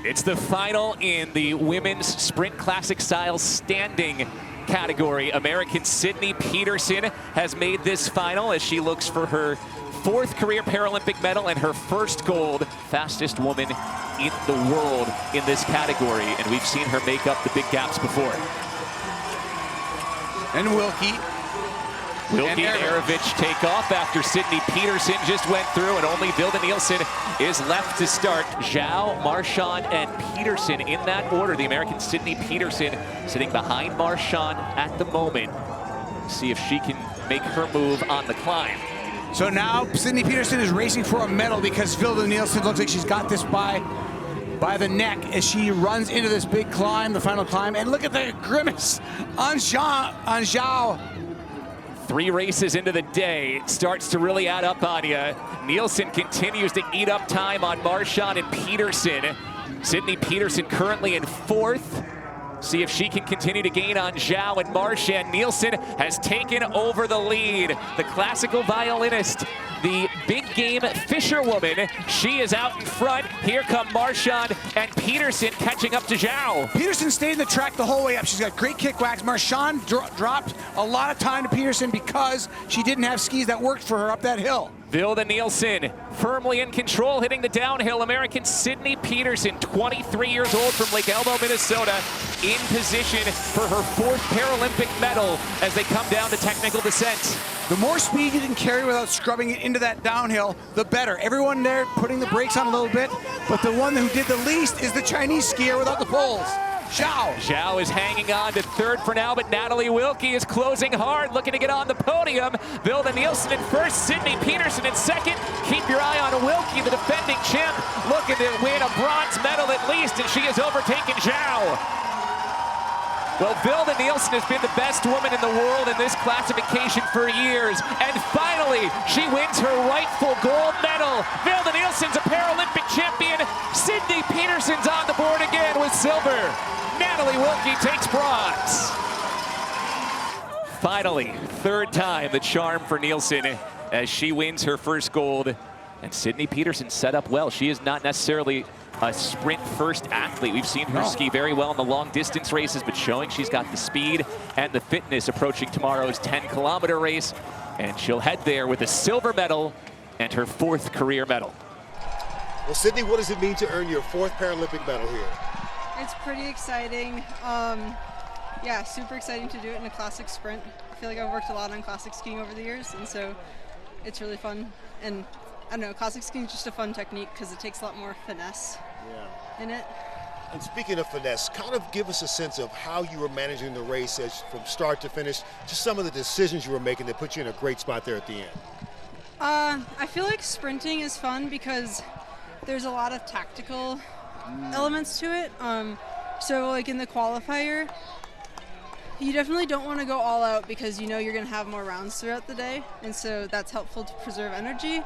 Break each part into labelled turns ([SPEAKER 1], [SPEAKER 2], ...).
[SPEAKER 1] It's the final in the women's sprint classic style standing category. American Sydney Peterson has made this final as she looks for her 4th career Paralympic medal and her 1st gold. Fastest woman in the world in this category, and we've seen her make up the big gaps before.
[SPEAKER 2] And Wilkie
[SPEAKER 1] and Arovich take off after Sydney Peterson just went through, and only Vilda Nielsen is left to start. Zhao, Marchand, and Peterson in that order. The American Sydney Peterson sitting behind Marchand at the moment. See if she can make her move on the climb.
[SPEAKER 2] So now Sydney Peterson is racing for a medal because Vilda Nielsen looks like she's got this by the neck as she runs into this big climb, the final climb. And look at the grimace on Zhao.
[SPEAKER 1] 3 races into the day, it starts to really add up on you. Nielsen continues to eat up time on Marchand and Peterson. Sydney Peterson currently in 4th. See if she can continue to gain on Zhao and Marchand. Nielsen has taken over the lead. The classical violinist, the big game fisherwoman, she is out in front. Here come Marchand and Peterson catching up to Zhao.
[SPEAKER 2] Peterson stayed in the track the whole way up. She's got great kick wax. Marchand dropped a lot of time to Peterson because she didn't have skis that worked for her up that hill.
[SPEAKER 1] Vilda Nielsen firmly in control, hitting the downhill. American Sydney Peterson, 23 years old from Lake Elmo, Minnesota, in position for her 4th Paralympic medal as they come down to technical descent.
[SPEAKER 2] The more speed you can carry without scrubbing it into that downhill, the better. Everyone there putting the brakes on a little bit, but the one who did the least is the Chinese skier without the poles.
[SPEAKER 1] Zhao is hanging on to 3rd for now, but Natalie Wilkie is closing hard, looking to get on the podium. Vilda Nielsen in 1st, Sydney Peterson in 2nd. Keep your eye on Wilkie, the defending champ, looking to win a bronze medal at least, and she has overtaken Zhao. Well, Vilda Nielsen has been the best woman in the world in this classification for years, and finally, she wins her rightful gold medal. Vilda Nielsen's a Paralympic champion. Sydney Peterson's on the board again with silver. Natalie Wilkie takes bronze. Finally, 3rd time the charm for Nielsen as she wins her 1st gold. And Sydney Peterson set up well. She is not necessarily a sprint-first athlete. We've seen her ski very well in the long-distance races, but showing she's got the speed and the fitness approaching tomorrow's 10-kilometer race. And she'll head there with a silver medal and her 4th career medal.
[SPEAKER 3] Well, Sydney, what does it mean to earn your 4th Paralympic medal here?
[SPEAKER 4] It's pretty exciting. Yeah, super exciting to do it in a classic sprint. I feel like I've worked a lot on classic skiing over the years, and so it's really fun. And I don't know, classic skiing is just a fun technique because it takes a lot more finesse in it.
[SPEAKER 3] And speaking of finesse, kind of give us a sense of how you were managing the race from start to finish, just some of the decisions you were making that put you in a great spot there at the end.
[SPEAKER 4] I feel like sprinting is fun because there's a lot of tactical elements to it. So like in the qualifier, you definitely don't want to go all out because you know you're going to have more rounds throughout the day, and so that's helpful to preserve energy.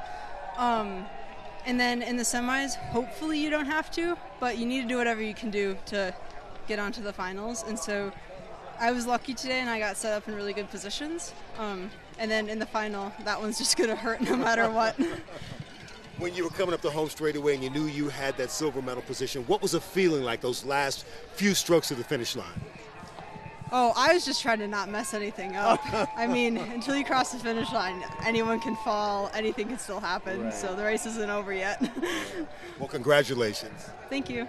[SPEAKER 4] And then in the semis, hopefully you don't have to, but you need to do whatever you can do to get onto the finals. And so I was lucky today and I got set up in really good positions. And then in the final, that one's just going to hurt no matter what.
[SPEAKER 3] When you were coming up the home straightaway and you knew you had that silver medal position, what was the feeling like those last few strokes of the finish line?
[SPEAKER 4] Oh, I was just trying to not mess anything up. I mean, until you cross the finish line, anyone can fall, anything can still happen. Right. So the race isn't over yet.
[SPEAKER 3] Well, congratulations.
[SPEAKER 4] Thank you.